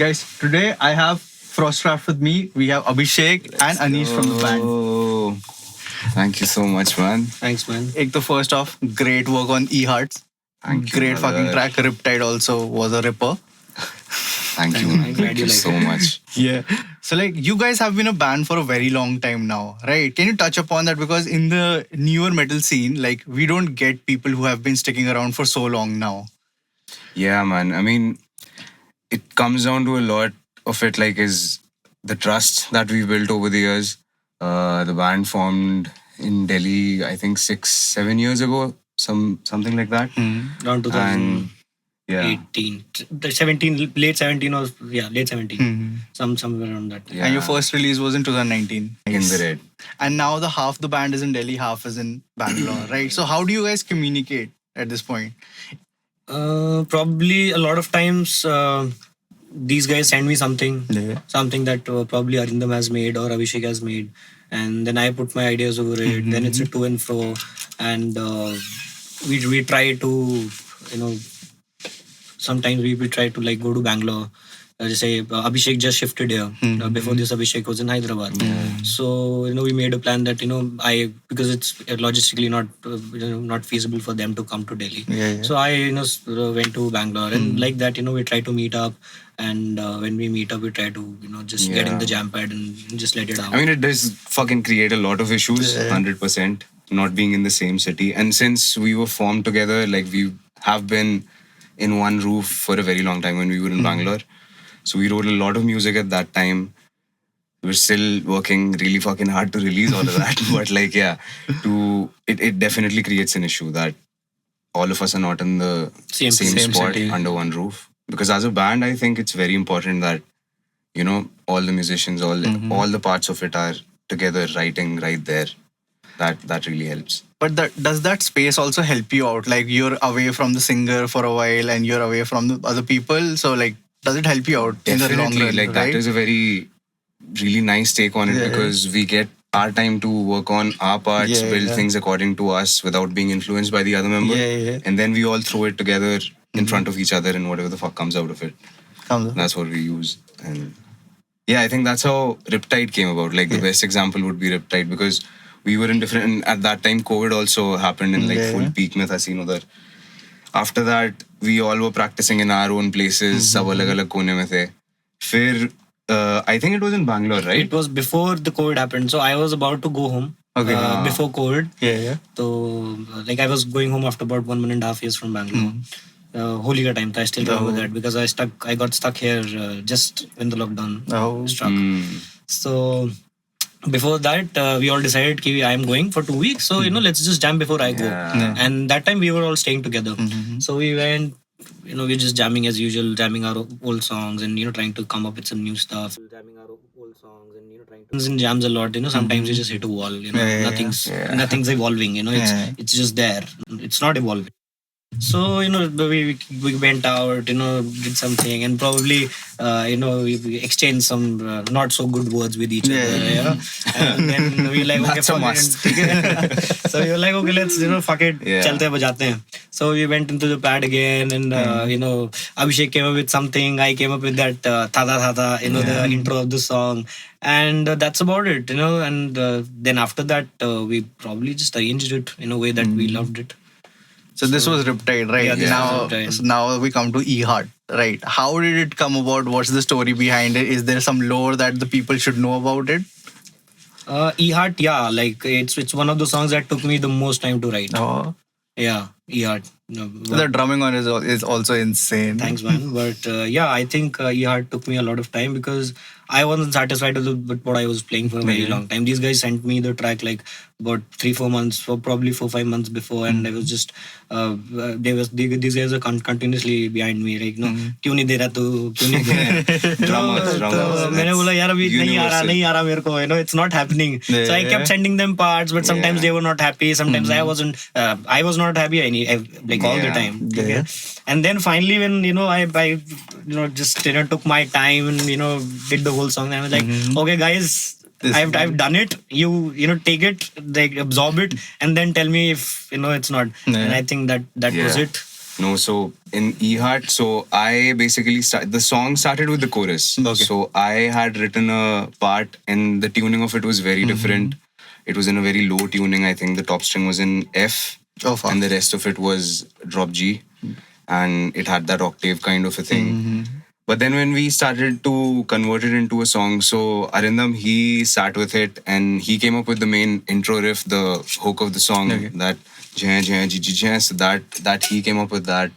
Guys, today I have Frostcraft with me. We have Abhishek and Anish from the band. Oh, thank you so much, man. Thanks, man. Ek the first off, great work on E-Hearts. Thank you, Great brother. fucking track. Riptide also was a ripper. Thank you. I'm glad Thank you you like so it. much. Yeah. So like you guys have been a band for a very long time now, right? Can you touch upon that? Because in the newer metal scene, like we don't get people who have been sticking around for so long now. Yeah, man. I mean, it comes down to a lot of it, like, is the trust that we built over the years. The band formed in Delhi, I think 6-7 years ago, something like that. Around And 2018, yeah, the 17, late 17 or late 17, Mhm. somewhere around that. yeah. And your first release was in 2019. in the red. And now the half the band is in Delhi, half is in Bangalore, right? So how do you guys communicate at this point? Probably a lot of times these guys send me something that probably Arindam has made or Abhishek has made, and then I put my ideas over it. Then it's a to and fro, and we try to, you know, sometimes we try to like go to Bangalore. Just say Abhishek just shifted here. Before this, Abhishek was in Hyderabad. So we made a plan that because it's logistically not feasible for them to come to Delhi. Yeah. So I went to Bangalore, and like that we try to meet up, and when we meet up we try to just get in Yeah. the jam pad and just let it out. I mean, it does fucking create a lot of issues, 100%, not being in the same city. And since we were formed together, like we have been in one roof for a very long time when we were in Bangalore. So we wrote a lot of music at that time. We're still working really fucking hard to release all of that. But like, yeah, it definitely creates an issue that all of us are not in the Same spot city. under one roof. Because as a band, I think it's very important that, all the musicians, all the parts of it are together writing right there. That really helps. But does that space also help you out? Like you're away from the singer for a while and you're away from the other people. So like, does it help you out in the long Definitely, run? like right? that is a very really nice take on it Yeah. because we get our time to work on our parts, Yeah, build yeah. things according to us without being influenced by the other member. Yeah. And then we all throw it together in front of each other and whatever the fuck comes out of it. Comes- That's what we use. And yeah, I think that's how Riptide came about. Like the best example would be Riptide because we were in different, and at that time COVID also happened in like Yeah. full peak mein tha scene udhar. After that, we all were practicing in our own places, सब अलग-अलग कोने में थे. फिर, I think it was in Bangalore, right? It was before the COVID happened, so I was about to go home. Okay. Before COVID. Yeah. So, like, I was going home after about 1.5 years from Bangalore. Holi ka time tha, I still remember that because I got stuck here just when the lockdown Oh. struck. So, before that, we all decided that I am going for 2 weeks. So, let's just jam before I go. Yeah. And that time we were all staying together. So, we went, we're just jamming as usual, jamming our old songs and, trying to come up with some new stuff. Jamming our old songs and, trying to... In jams a lot, sometimes you just hit a wall, Yeah. nothing's evolving, Yeah. it's just there. It's not evolving. So, we went out, did something and probably, we exchanged some not so good words with each other. Yeah. And then we like, okay, That's a fuck must. it. So we were like, okay, let's, fuck it. Yeah. Chalte hain, bajate hain. So we went into the pad again and, Abhishek came up with something. I came up with that Thada Thada, the intro of the song. And that's about it, and then after that, we probably just arranged it in a way that we loved it. So this was Riptide, right? Yeah, this now, was Riptide. so now we come to E-Heart, right? How did it come about? What's the story behind it? Is there some lore that the people should know about it? E-Heart, yeah, like it's one of the songs that took me the most time to write. Oh, Yeah, E-Heart. the drumming on it is also insane. Thanks, man. But yeah, I think E-Heart took me a lot of time because I wasn't satisfied with what I was playing for a very long time. These guys sent me the track like about 3-4 months, probably 4-5 months before, and I was just these guys are continuously behind me, like, क्यों नहीं दे रहा तू, क्यों नहीं दे रहा? Drummers, तो मैंने बोला यार अभी नहीं universal. आ रहा मेरे को, it's not happening. So I kept sending them parts, but sometimes they were not happy. Sometimes I was not happy like all the Yeah. time. Yeah. Okay? And then finally when I just took my time and did the whole song, I was like, okay guys, I've done it. You take it, like absorb it, and then tell me if it's not. Yeah. And I think that was Yeah. it. No, so in E-Heart, so I basically the song started with the chorus. Okay. So I had written a part and the tuning of it was very different. It was in a very low tuning. I think the top string was in F Oh, fuck. and the rest of it was drop G. And it had that octave kind of a thing. But then when we started to convert it into a song, so Arindam, he sat with it and he came up with the main intro riff, the hook of the song, Okay. that jai jai ji ji jai. So that he came up with that,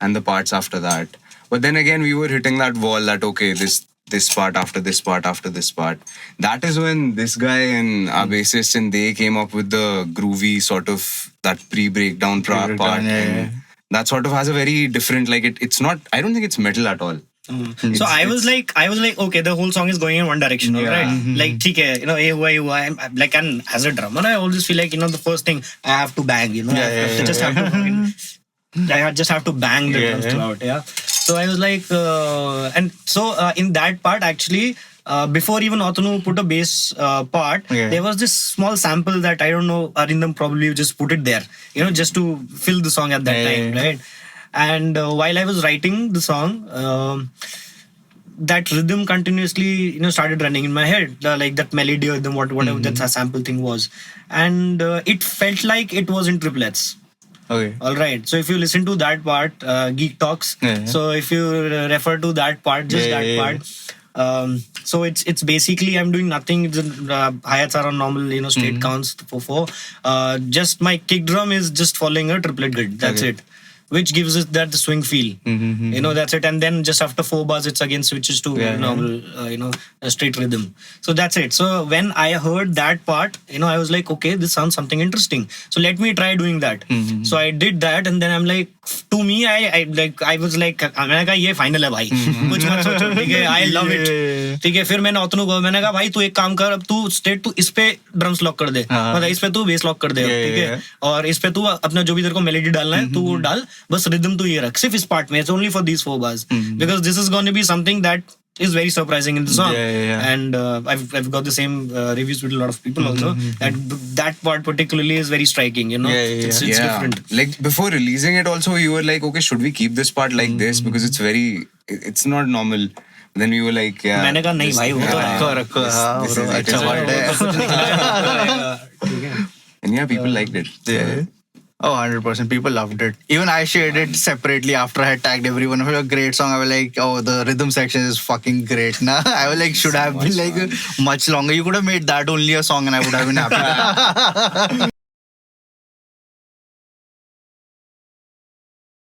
and the parts after that. But then again, we were hitting that wall that okay, this part after this part after this part. That is when this guy and our bassist and they came up with the groovy sort of that pre-breakdown part. Pre-breakdown, yeah, and yeah. that sort of has a very different, like it's not, I don't think it's metal at all. So I was like, okay, the whole song is going in one direction, all Yeah. right? Like, ठीक है, you know, ये हुआ. I'm like, and as a drummer, I always feel like, you know, the first thing I have to bang, you know, I just have to, I just have to bang the drums throughout, yeah. So I was like, and so in that part actually. Before even Atanu put a bass part, there was this small sample that I don't know, Arindam probably just put it there, you know, just to fill the song at that time, right? And while I was writing the song, that rhythm continuously, you know, started running in my head, like that melody or whatever that sample thing was, and it felt like it was in triplets. Okay. All right. So if you listen to that part, Geek Talks. Yeah. So if you refer to that part, just Yeah, that yeah, part. So it's basically I'm doing nothing. Hi-hats are on normal, you know, straight counts 4/4. Just my kick drum is just following a triplet grid. That's Okay. it. Which gives it that swing feel. You know, that's it. And then just after 4 bars, it's again switches to normal, you know, a straight rhythm. So that's it. So when I heard that part, you know, I was like, okay, this sounds something interesting. So let me try doing that. So I did that, and then I'm like, to me, I was like, मैंने कहा ये final है भाई, कुछ मत सोचो, ठीक है, I love it, ठीक है. फिर मैंने अतनु को मैंने कहा भाई तू एक काम कर, अब तू स्ट्रेट तू इस पे ड्रम्स लॉक कर दे, मतलब इस पे तू बेस लॉक कर दे, ठीक है, और इस पे तू अपना जो भी तेरे को मेलोडी डालना है तू वो डाल, बस रिदम तू ये रख सिर्फ इस पार्ट में. It's only for these 4 bars because this is going to be something that is very surprising in the song. And I've got the same reviews with a lot of people also, and that part particularly is very striking, you know. It's different. Like before releasing it also, you were like, okay, should we keep this part like this because it's not normal. Then we were like, yeah. मैंने कहा नहीं भाई वो तो रखो हाँ this bro, is it, अच्छा it's part है. ठीक है. And yeah, people liked it. Yeah. Oh, 100%. People loved it. Even I shared it separately after I had tagged everyone. It was a great song. I was like, oh, the rhythm section is fucking great. Nah, I was like, should have been like much longer. You could have made that only a song and I would have been happy.